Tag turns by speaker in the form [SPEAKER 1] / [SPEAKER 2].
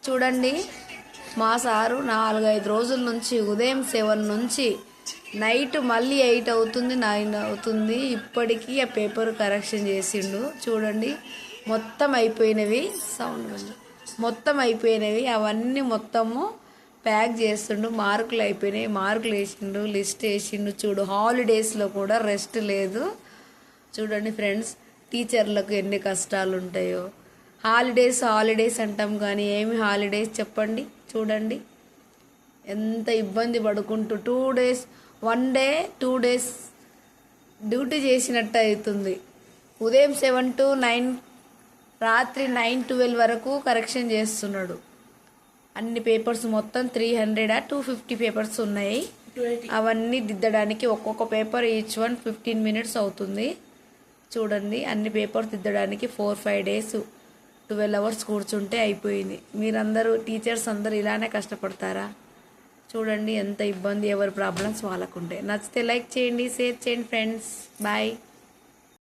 [SPEAKER 1] చూడండి, మా సారు 4-5 రోజుల నుంచి ఉదయం 7 నుంచి నైట్ మళ్ళీ 8 అవుతుంది, 9 అవుతుంది, ఇప్పటికీ ఆ పేపర్ కరెక్షన్ చేసిండు. చూడండి, మొత్తం అయిపోయినవి మొత్తం అయిపోయినవి అవన్నీ మొత్తము ప్యాక్ చేస్తుండు. మార్కులు అయిపోయినాయి, మార్కులు వేసిండు, లిస్ట్ వేసిండు. చూడు, హాలిడేస్లో కూడా రెస్ట్ లేదు. చూడండి ఫ్రెండ్స్, టీచర్లకు ఎన్ని కష్టాలు ఉంటాయో. హాలిడేస్ అంటాం కానీ ఏమి హాలిడేస్ చెప్పండి. చూడండి ఎంత ఇబ్బంది పడుకుంటూ 2 days 1 day 2 days డ్యూటీ చేసినట్టు అవుతుంది. ఉదయం 7 to 9, రాత్రి 9-12 వరకు కరెక్షన్ చేస్తున్నాడు. అన్ని పేపర్స్ మొత్తం 300-250 పేపర్స్ ఉన్నాయి. అవన్నీ దిద్దడానికి ఒక్కొక్క పేపర్ ఈచ్ 15 minutes అవుతుంది. చూడండి, అన్ని పేపర్స్ దిద్దడానికి 4-5 days 12 hours కూర్చుంటే అయిపోయింది. మీరందరూ టీచర్స్ అందరూ ఇలానే కష్టపడతారా? చూడండి ఎంత ఇబ్బంది, ఎవరి ప్రాబ్లమ్స్ వాళ్ళకుంటాయి. నచ్చితే లైక్ చేయండి, షేర్ చేయండి ఫ్రెండ్స్. బాయ్.